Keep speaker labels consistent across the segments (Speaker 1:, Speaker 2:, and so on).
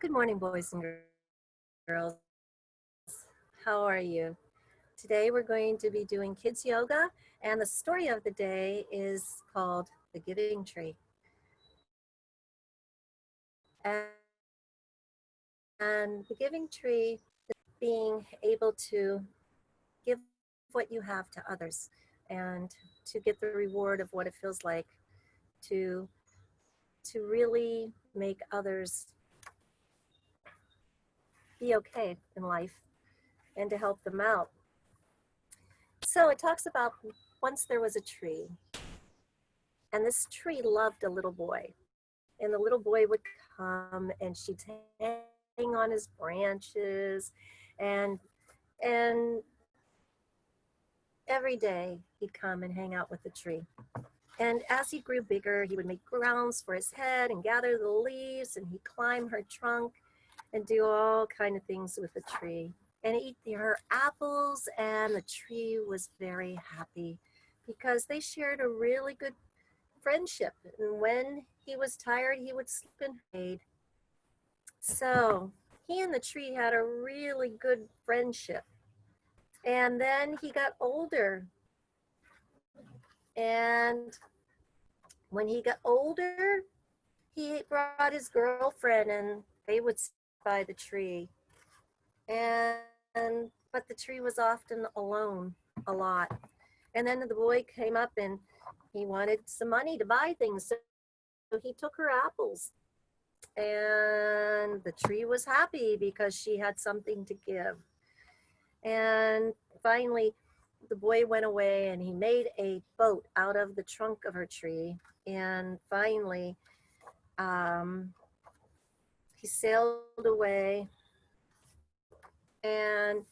Speaker 1: Good morning, boys and girls. How are you? Today we're going to be doing kids yoga, and the story of the day is called The Giving Tree. And the giving tree is being able to give what you have to others and to get the reward of what it feels like to really make others be okay in life and to help them out. So it talks about once there was a tree, and this tree loved a little boy. And the little boy would come and she'd hang on his branches and and every day he'd come and hang out with the tree. And as he grew bigger, he would make crowns for his head and gather the leaves, and he'd climb her trunk and do all kind of things with the tree and eat her apples. And the tree was very happy because they shared a really good friendship. And when he was tired, he would sleep in shade. So he and the tree had a really good friendship. And then he got older. And when he got older, he brought his girlfriend and they would sit by the tree. But the tree was often alone a lot. And then the boy came up and he wanted some money to buy things. So he took her apples. And the tree was happy because she had something to give. And finally, the boy went away and he made a boat out of the trunk of her tree. And finally, he sailed away. And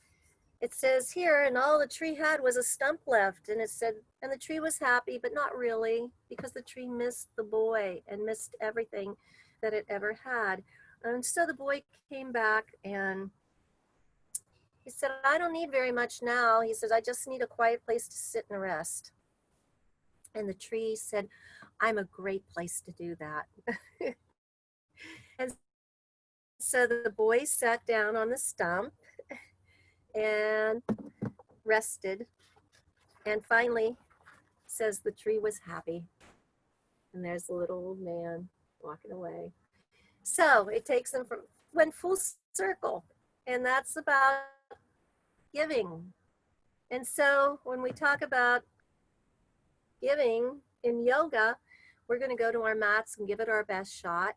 Speaker 1: it says here, and all the tree had was a stump left. And it said, and the tree was happy, but not really, because the tree missed the boy and missed everything that it ever had. And so the boy came back and he said, I don't need very much now. He says, I just need a quiet place to sit and rest. And the tree said, I'm a great place to do that. And so the boy sat down on the stump and rested. And finally, says the tree was happy. And there's the little old man walking away. So it takes them from, went full circle. And that's about giving. And so when we talk about giving in yoga, we're going to go to our mats and give it our best shot.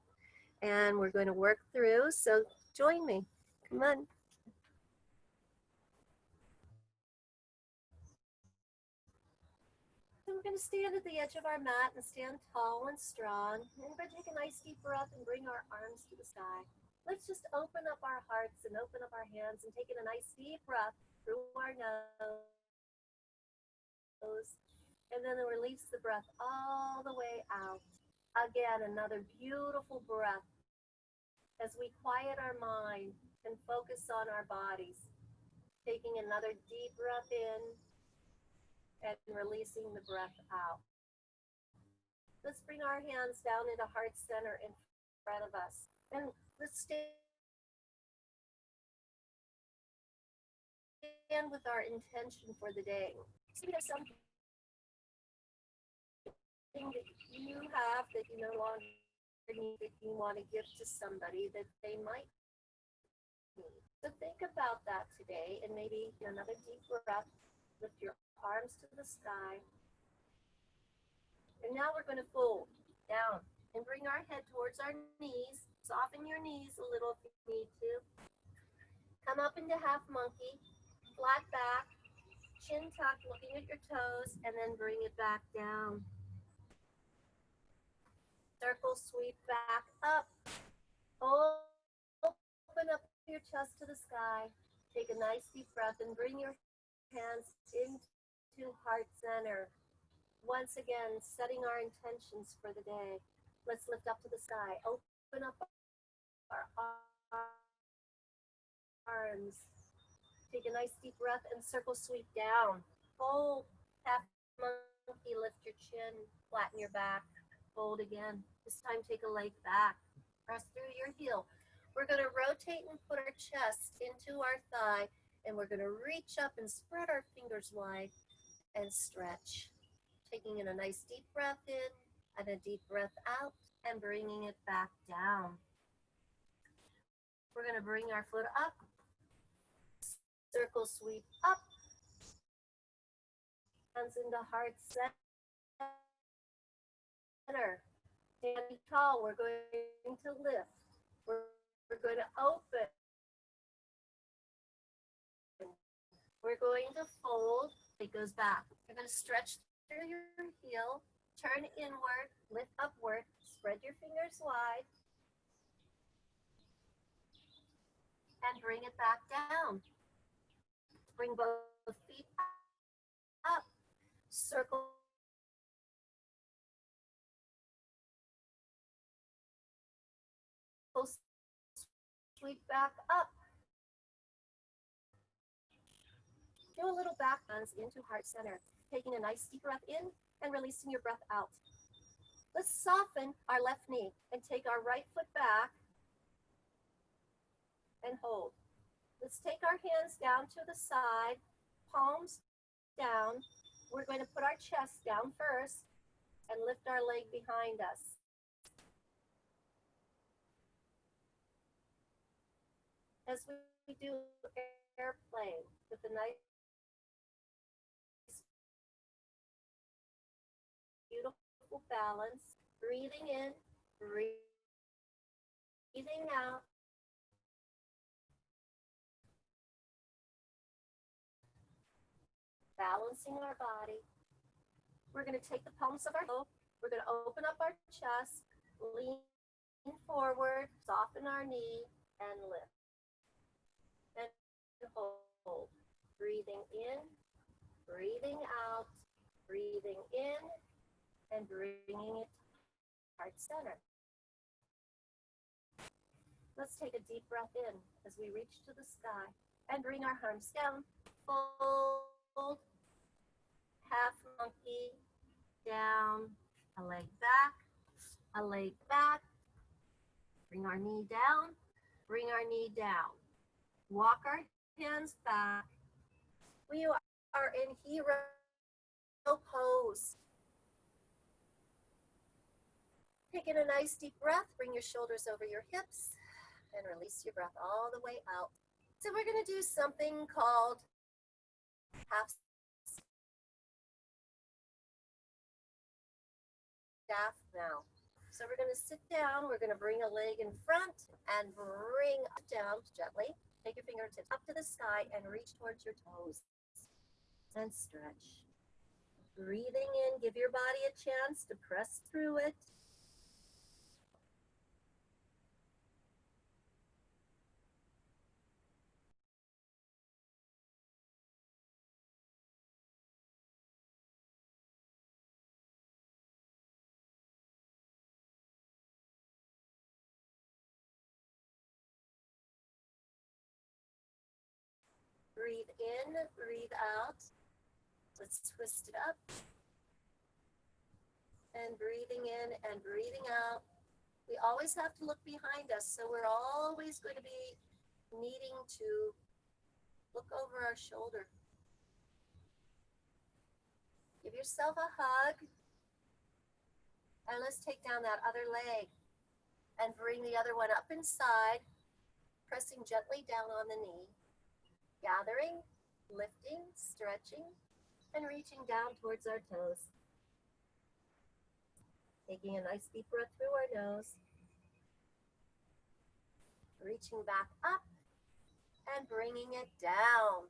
Speaker 1: And we're going to work through. So join me. Come on. So we're going to stand at the edge of our mat and stand tall and strong. And we're going to take a nice deep breath and bring our arms to the sky. Let's just open up our hearts and open up our hands and take in a nice deep breath through our nose. And then release the breath all the way out. Again, another beautiful breath as we quiet our mind and focus on our bodies. Taking another deep breath in and releasing the breath out. Let's bring our hands down into heart center in front of us. And let's stand with our intention for the day. See, there's something that you have that you no longer need, that you want to give to somebody that they might need. So think about that today, and maybe another deep breath. Lift your arms to the sky. And now we're going to fold down and bring our head towards our knees. Soften your knees a little if you need to. Come up into half monkey, flat back, chin tucked, looking at your toes, and then bring it back down. Circle, sweep back up. Open up your chest to the sky. Take a nice deep breath and bring your hands into heart center. Once again, setting our intentions for the day. Let's lift up to the sky. Open up our arms. Take a nice deep breath and circle sweep down. Fold, half monkey, lift your chin, flatten your back. Fold again. This time take a leg back. Press through your heel. We're going to rotate and put our chest into our thigh, and we're going to reach up and spread our fingers wide and stretch. Taking in a nice deep breath in and a deep breath out and bringing it back down. We're going to bring our foot up, circle sweep up, hands into heart center. Standing tall, we're going to lift. We're going to open. We're going to fold. It goes back. You're going to stretch through your heel, turn inward, lift upward, spread your fingers wide, and bring it back down. Bring both feet up. Circle sweep back up. Do a little back bends into heart center, taking a nice deep breath in and releasing your breath out. Let's soften our left knee and take our right foot back and hold. Let's take our hands down to the side, palms down. We're going to put our chest down first and lift our leg behind us. As we do airplane with a nice beautiful balance, breathing in, breathing out. Balancing our body. We're going to take the palms of our hand. We're going to open up our chest, lean forward, soften our knee, and lift. And hold. Breathing in, breathing out, breathing in, and bringing it to heart center. Let's take a deep breath in as we reach to the sky and bring our arms down. Fold, half monkey, down, a leg back, a leg back. Bring our knee down, bring our knee down. Walk our hands back. We are in hero pose. Taking a nice deep breath, bring your shoulders over your hips and release your breath all the way out. So we're going to do something called half staff now. So we're going to sit down, we're going to bring a leg in front and bring down gently. Take your fingertips up to the sky and reach towards your toes and stretch. Breathing in, give your body a chance to press through it. Breathe in, breathe out. Let's twist it up. And breathing in and breathing out. We always have to look behind us, so we're always going to be needing to look over our shoulder. Give yourself a hug. And let's take down that other leg and bring the other one up inside, pressing gently down on the knee. Gathering, lifting, stretching, and reaching down towards our toes. Taking a nice deep breath through our nose. Reaching back up and bringing it down.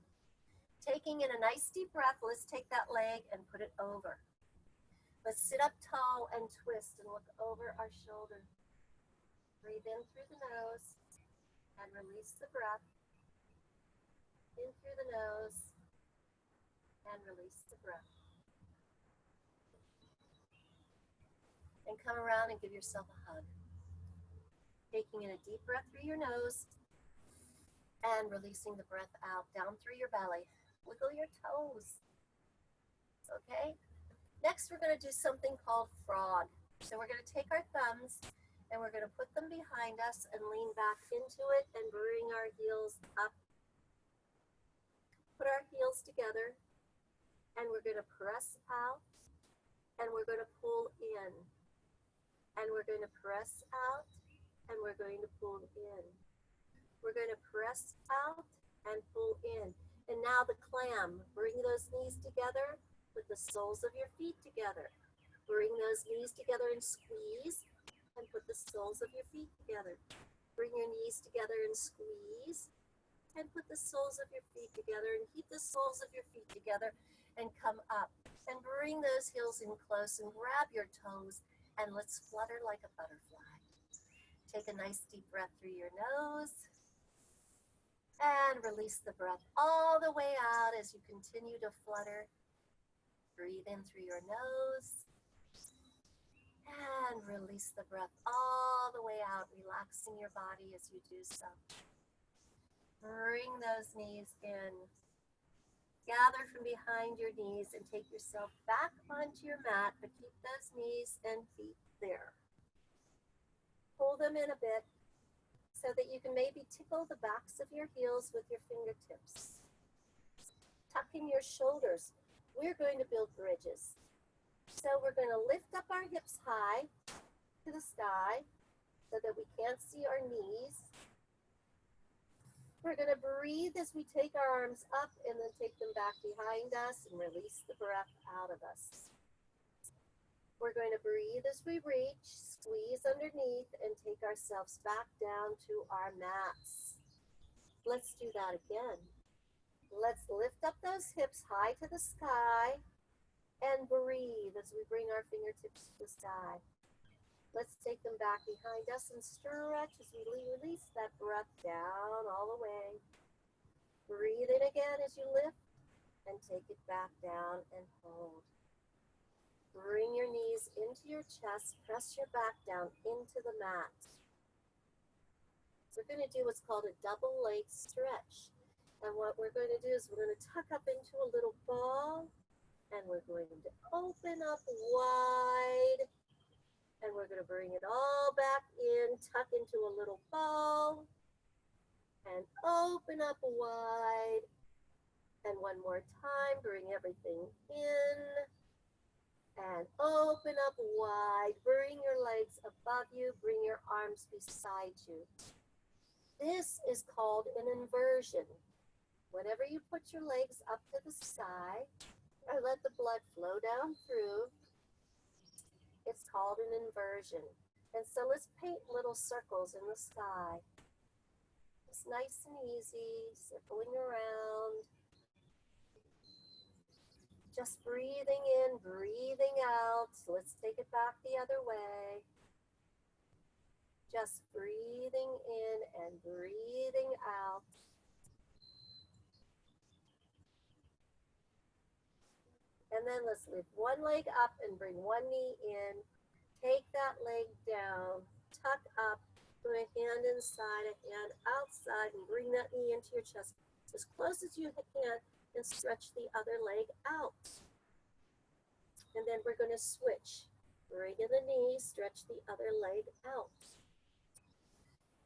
Speaker 1: Taking in a nice deep breath, let's take that leg and put it over. Let's sit up tall and twist and look over our shoulder. Breathe in through the nose and release the breath. In through the nose and release the breath. And come around and give yourself a hug. Taking in a deep breath through your nose and releasing the breath out down through your belly. Wiggle your toes. Okay? Next, we're going to do something called frog. So we're going to take our thumbs And we're going to put them behind us and lean back into it and bring our heels up. Put our heels together, and we're going to press out, and we're going to pull in. And we're going to press out, and we're going to pull in. We're going to press out and pull in. And now the clam. Bring those knees together with the soles of your feet together. Bring those knees together and squeeze, and put the soles of your feet together. Bring your knees together and squeeze, and put the soles of your feet together, and keep the soles of your feet together, and come up. And bring those heels in close and grab your toes, and let's flutter like a butterfly. Take a nice deep breath through your nose, and release the breath all the way out as you continue to flutter. Breathe in through your nose, and release the breath all the way out, relaxing your body as you do so. Bring those knees in. Gather from behind your knees and take yourself back onto your mat, but keep those knees and feet there. Pull them in a bit so that you can maybe tickle the backs of your heels with your fingertips. Tuck in your shoulders. We're going to build bridges. So we're going to lift up our hips high to the sky so that we can't see our knees. We're going to breathe as we take our arms up and then take them back behind us and release the breath out of us. We're going to breathe as we reach, squeeze underneath, and take ourselves back down to our mats. Let's do that again. Let's lift up those hips high to the sky and breathe as we bring our fingertips to the sky. Let's take them back behind us and stretch as we release that breath down all the way. Breathe in again as you lift and take it back down and hold. Bring your knees into your chest, press your back down into the mat. We're going to do what's called a double leg stretch. And what we're going to do is we're going to tuck up into a little ball, and we're going to open up wide. And we're going to bring it all back in, tuck into a little ball, and open up wide. And one more time, bring everything in, and open up wide. Bring your legs above you, bring your arms beside you. This is called an inversion. Whenever you put your legs up to the sky, or let the blood flow down through, it's called an inversion. And so let's paint little circles in the sky. It's nice and easy, circling around. Just breathing in, breathing out. So let's take it back the other way. Just breathing in and breathing out. And then let's lift one leg up and bring one knee in. Take that leg down, tuck up, put a hand inside, a hand outside, and bring that knee into your chest as close as you can, and stretch the other leg out. And then we're going to switch. Bring in the knee, stretch the other leg out.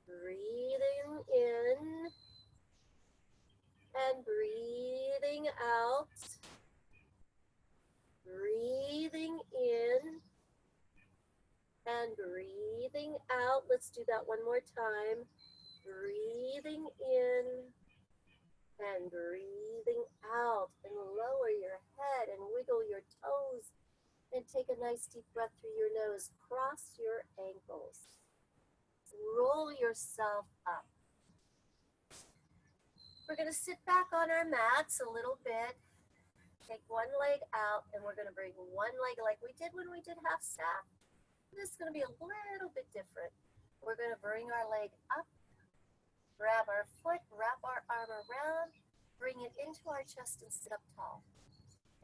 Speaker 1: Breathing in and breathing out. Breathing in and breathing out. Let's do that one more time. Breathing in and breathing out. And lower your head and wiggle your toes. And take a nice deep breath through your nose. Cross your ankles. Roll yourself up. We're going to sit back on our mats a little bit. Take one leg out, and we're going to bring one leg like we did when we did half staff. This is going to be a little bit different. We're going to bring our leg up, grab our foot, wrap our arm around, bring it into our chest and sit up tall.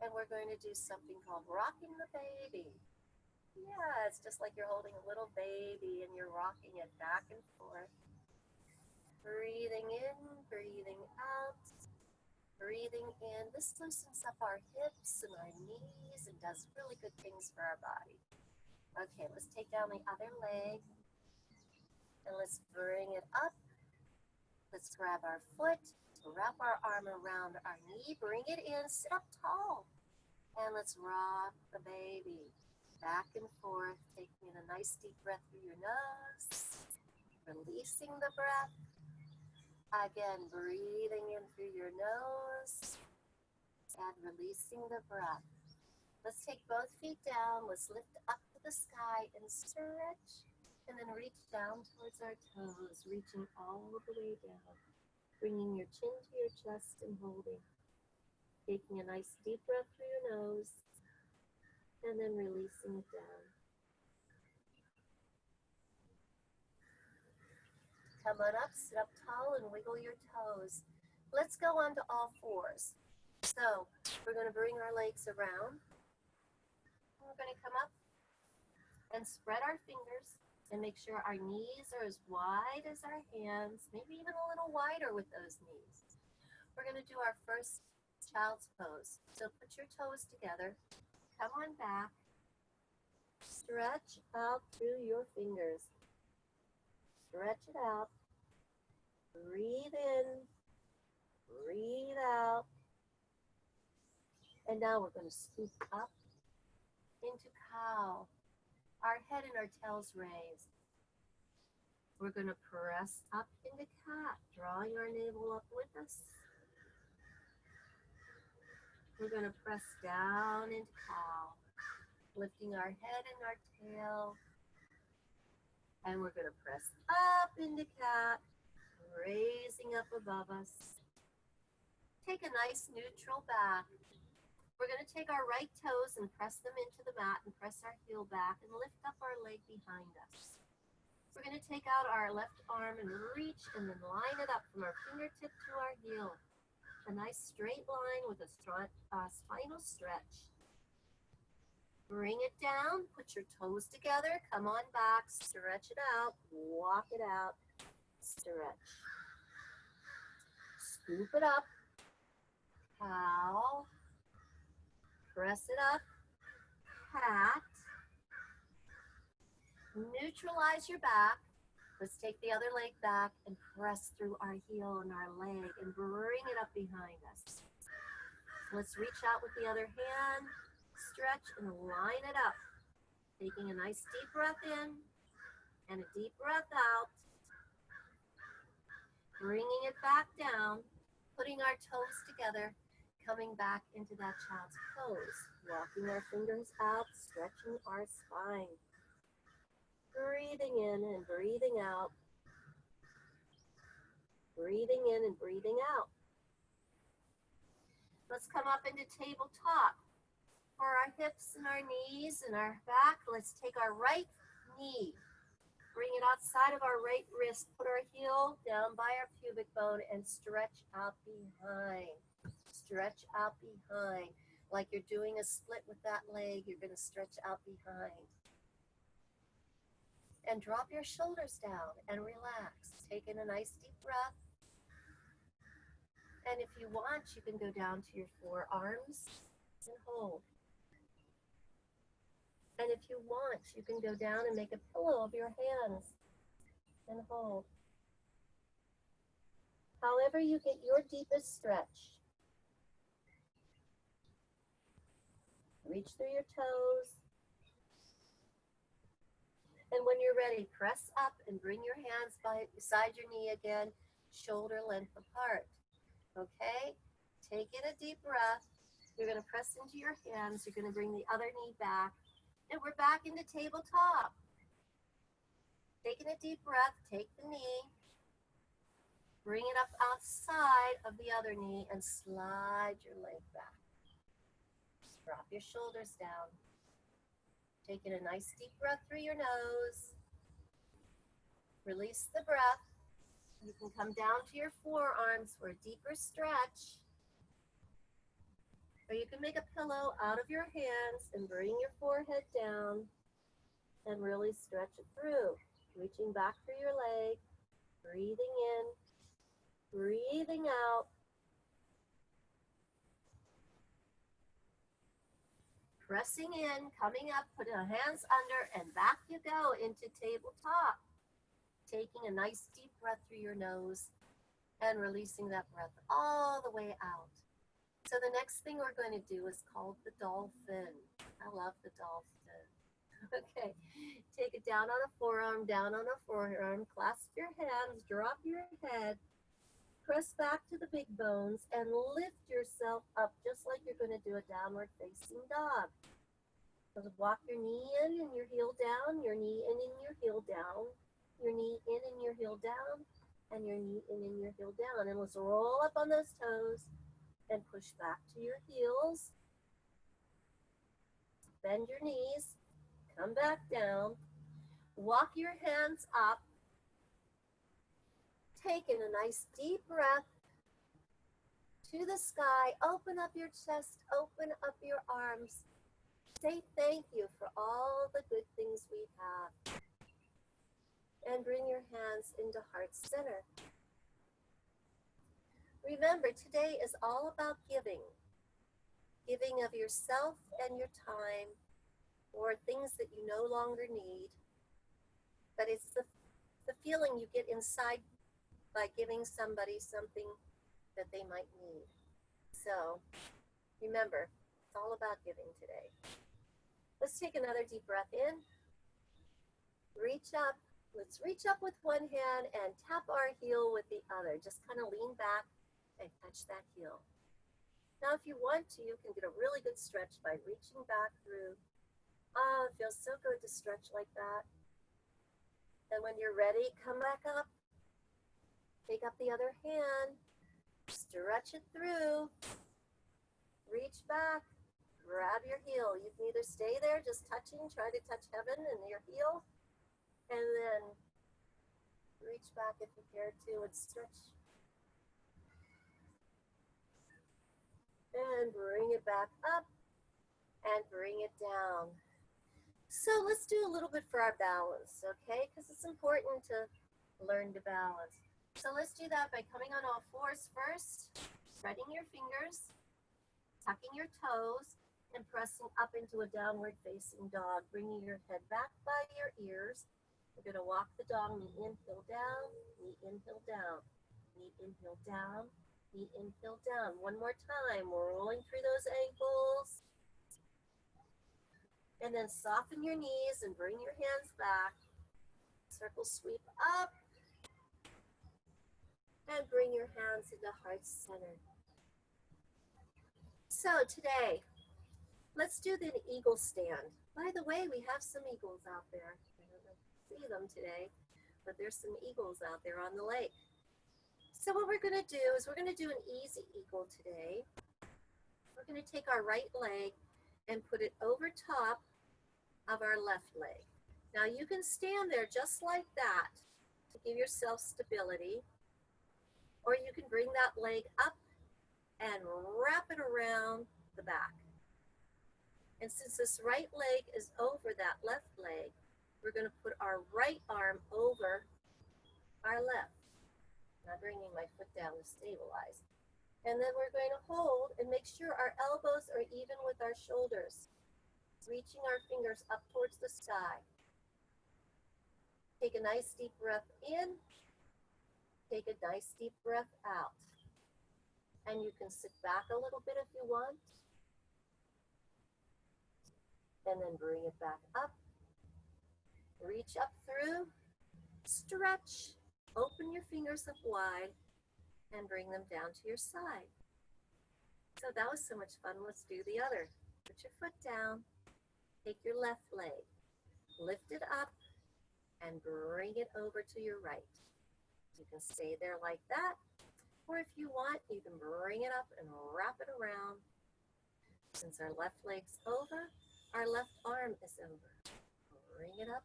Speaker 1: And we're going to do something called rocking the baby. Yeah, it's just like you're holding a little baby and you're rocking it back and forth. Breathing in, breathing out. Breathing in, this loosens up our hips and our knees and does really good things for our body. Okay, let's take down the other leg. let's bring it up. Let's grab our foot, wrap our arm around our knee, bring it in, sit up tall. And let's rock the baby back and forth, taking in a nice deep breath through your nose, releasing the breath. Again, breathing in through your nose and releasing the breath. Let's take both feet down. Let's lift up to the sky and stretch. And then reach down towards our toes, reaching all the way down. Bringing your chin to your chest and holding. Taking a nice deep breath through your nose. And then releasing it down. Come on up, sit up tall, and wiggle your toes. Let's go on to all fours. So we're going to bring our legs around. We're going to come up and spread our fingers and make sure our knees are as wide as our hands, maybe even a little wider with those knees. We're going to do our first child's pose. So put your toes together, come on back, stretch out through your fingers. Stretch it out. Breathe in, breathe out. And now we're going to scoop up into cow. Our head and our tails raised. We're going to press up into cat, drawing our navel up with us. We're going to press down into cow, lifting our head and our tail. And we're going to press up into cat, raising up above us. Take a nice neutral back. We're going to take our right toes and press them into the mat and press our heel back and lift up our leg behind us. We're going to take out our left arm and reach and then line it up from our fingertip to our heel. A nice straight line with a spinal stretch. Bring it down, put your toes together, come on back, stretch it out, walk it out, stretch. Scoop it up, cow, press it up, cat, neutralize your back. Let's take the other leg back and press through our heel and our leg and bring it up behind us. Let's reach out with the other hand, stretch and line it up. Taking a nice deep breath in and a deep breath out. Bringing it back down, putting our toes together, coming back into that child's pose. Walking our fingers out, stretching our spine. Breathing in and breathing out. Breathing in and breathing out. Let's come up into tabletop. For our hips and our knees and our back, let's take our right knee. Bring it outside of our right wrist. Put our heel down by our pubic bone and stretch out behind. Stretch out behind. Like you're doing a split with that leg, you're going to stretch out behind. And drop your shoulders down and relax. Take in a nice deep breath. And if you want, you can go down to your forearms and hold. And if you want, you can go down and make a pillow of your hands and hold. However you get your deepest stretch. Reach through your toes. And when you're ready, press up and bring your hands beside your knee again, shoulder length apart. Okay? Take in a deep breath. You're going to press into your hands. You're going to bring the other knee back. And we're back into tabletop. Taking a deep breath, take the knee. Bring it up outside of the other knee and slide your leg back. Drop your shoulders down. Taking a nice deep breath through your nose. Release the breath. You can come down to your forearms for a deeper stretch. Or you can make a pillow out of your hands and bring your forehead down and really stretch it through. Reaching back through your leg, breathing in, breathing out. Pressing in, coming up, put your hands under, and back you go into tabletop. Taking a nice deep breath through your nose and releasing that breath all the way out. So the next thing we're going to do is called the dolphin. I love the dolphin. Okay, take it down on a forearm, down on a forearm, clasp your hands, drop your head, press back to the big bones, and lift yourself up just like you're going to do a downward facing dog. So walk your knee in and your heel down, your knee in and your heel down, your knee in and your heel down, and your knee in and your heel down. And let's roll up on those toes and push back to your heels. Bend your knees, come back down, walk your hands up, take in a nice deep breath to the sky, open up your chest, open up your arms, say thank you for all the good things we have, and bring your hands into heart center. Remember, today is all about giving of yourself and your time or things that you no longer need, but it's the feeling you get inside by giving somebody something that they might need. So remember, it's all about giving today. Let's take another deep breath in. Reach up. Let's reach up with one hand and tap our heel with the other. Just kind of lean back and touch that heel. Now, if you want to, you can get a really good stretch by reaching back through. Oh, it feels so good to stretch like that. And when you're ready, come back up. Take up the other hand. Stretch it through. Reach back. Grab your heel. You can either stay there just touching, try to touch heaven and your heel, and then reach back if you care to and stretch. And bring it back up and bring it down. So let's do a little bit for our balance, okay? Because it's important to learn to balance. So let's do that by coming on all fours first, spreading your fingers, tucking your toes, and pressing up into a downward facing dog, bringing your head back by your ears. We're going to walk the dog, knee in, heel down, knee in, heel down, knee in, heel down, knee in, heel down. One more time, we're rolling through those ankles. And then soften your knees and bring your hands back. Circle sweep up. And bring your hands into heart center. So today, let's do the eagle stand. By the way, we have some eagles out there. I don't see them today, but there's some eagles out there on the lake. So what we're going to do is we're going to do an easy eagle today. We're going to take our right leg and put it over top of our left leg. Now you can stand there just like that to give yourself stability, or you can bring that leg up and wrap it around the back. And since this right leg is over that left leg, we're going to put our right arm over our left. Now bringing my foot down to stabilize. And then we're going to hold and make sure our elbows are even with our shoulders, reaching our fingers up towards the sky. Take a nice deep breath in. Take a nice deep breath out. And you can sit back a little bit if you want. And then bring it back up. Reach up through. Stretch. Open your fingers up wide and bring them down to your side. So that was so much fun. Let's do the other. Put your foot down. Take your left leg. Lift it up and bring it over to your right. You can stay there like that. Or if you want, you can bring it up and wrap it around. Since our left leg's over, our left arm is over. Bring it up,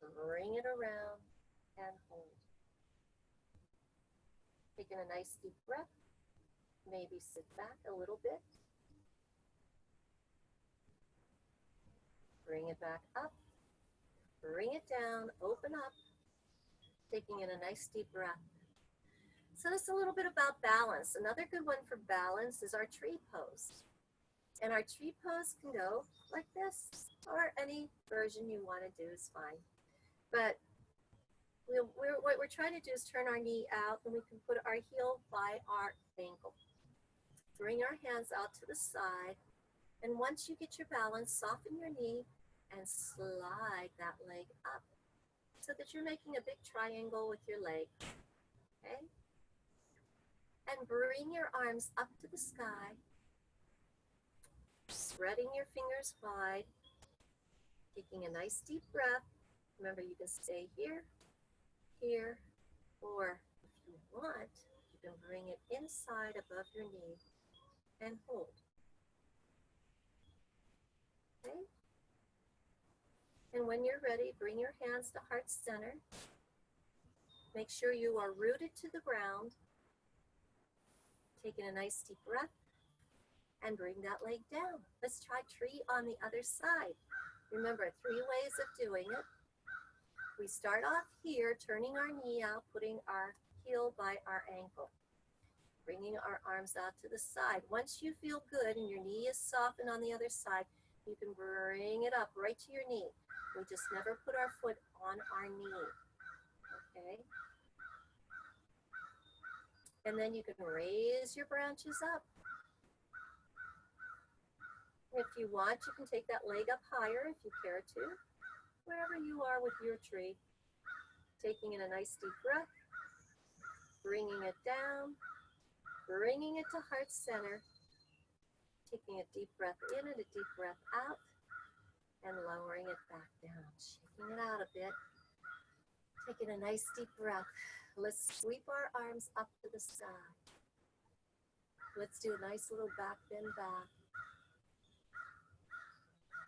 Speaker 1: bring it around, and hold. Taking a nice deep breath. Maybe sit back a little bit. Bring it back up. Bring it down, open up. Taking in a nice deep breath. So this is a little bit about balance. Another good one for balance is our tree pose. And our tree pose can go like this, or any version you want to do is fine. But What we're trying to do is turn our knee out, and we can put our heel by our ankle. Bring our hands out to the side, and once you get your balance, soften your knee and slide that leg up so that you're making a big triangle with your leg. Okay? And bring your arms up to the sky, spreading your fingers wide, taking a nice deep breath. Remember, you can stay here, here, or if you want, you can bring it inside above your knee and hold. Okay? And when you're ready, bring your hands to heart center. Make sure you are rooted to the ground. Taking a nice deep breath and bring that leg down. Let's try tree on the other side. Remember, 3 ways of doing it. We start off here, turning our knee out, putting our heel by our ankle, bringing our arms out to the side. Once you feel good and your knee is softened on the other side, you can bring it up right to your knee. We just never put our foot on our knee, okay? And then you can raise your branches up. If you want, you can take that leg up higher if you care to, wherever you are with your tree. Taking in a nice deep breath, bringing it down, bringing it to heart center, taking a deep breath in and a deep breath out, and lowering it back down, shaking it out a bit, taking a nice deep breath. Let's sweep our arms up to the sky. Let's do a nice little back bend back.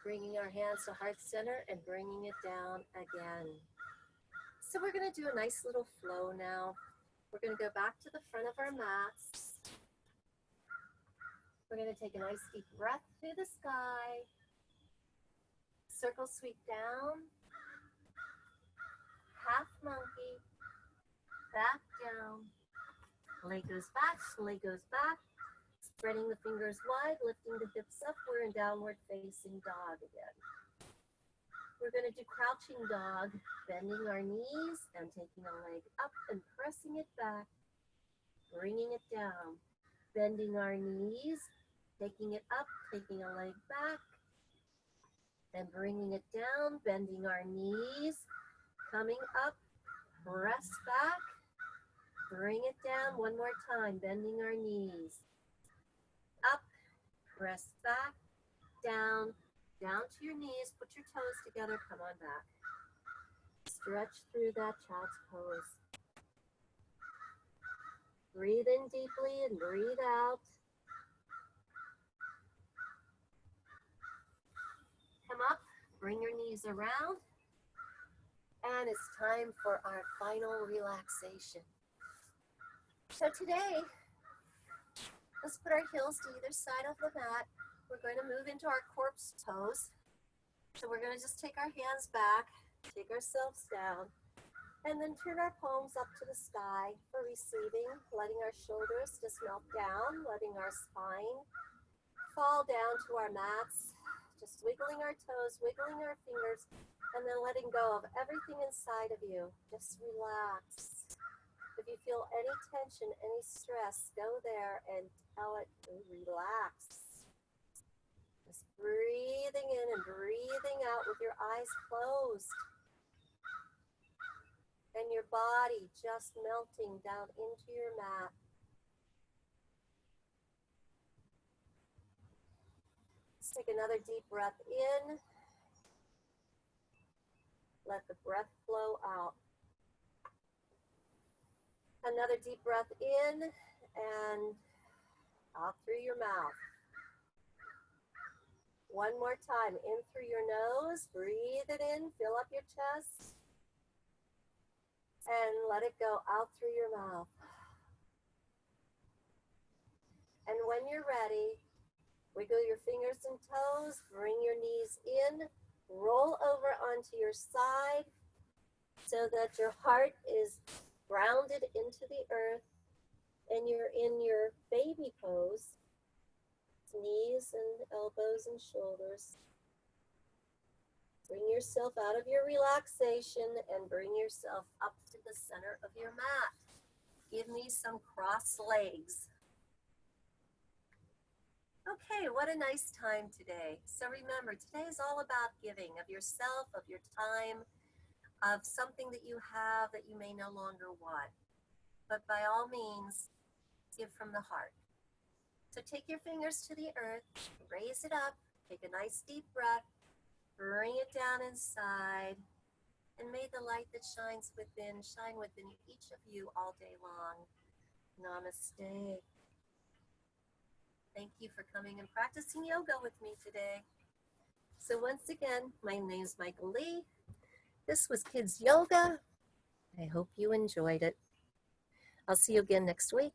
Speaker 1: Bringing our hands to heart center and bringing it down again. So we're going to do a nice little flow now. We're going to go back to the front of our mats. We're going to take a nice deep breath through the sky. Circle sweep down. Half monkey. Back down. Leg goes back, leg goes back. Spreading the fingers wide, lifting the hips up. We're in downward facing dog again. We're going to do crouching dog, bending our knees and taking a leg up and pressing it back, bringing it down. Bending our knees, taking it up, taking a leg back, and bringing it down, bending our knees, coming up, press back, bring it down one more time, bending our knees. Up, press back, down to your knees, put your toes together, come on back. Stretch through that child's pose. Breathe in deeply and breathe out. Come up, bring your knees around, and it's time for our final relaxation. So today, let's put our heels to either side of the mat. We're going to move into our corpse pose. So we're going to just take our hands back, take ourselves down, and then turn our palms up to the sky for receiving, letting our shoulders just melt down, letting our spine fall down to our mats, just wiggling our toes, wiggling our fingers, and then letting go of everything inside of you. Just relax. If you feel any tension, any stress, go there and tell it to relax. Just breathing in and breathing out with your eyes closed. And your body just melting down into your mat. Let's take another deep breath in. Let the breath flow out. Another deep breath in and out through your mouth. One more time, in through your nose, breathe it in, fill up your chest, and let it go out through your mouth. And when you're ready, wiggle your fingers and toes, bring your knees in, roll over onto your side so that your heart is grounded into the earth and you're in your baby pose, knees and elbows and shoulders. Bring yourself out of your relaxation and bring yourself up to the center of your mat. Give me some cross legs. Okay, what a nice time today. So remember, today is all about giving of yourself, of your time, of something that you have that you may no longer want. But by all means, give from the heart. So take your fingers to the earth, raise it up, take a nice deep breath, bring it down inside, and may the light that shines within shine within each of you all day long. Namaste. Thank you for coming and practicing yoga with me today. So once again, my name is Michael Lee. This was Kids Yoga. I hope you enjoyed it. I'll see you again next week.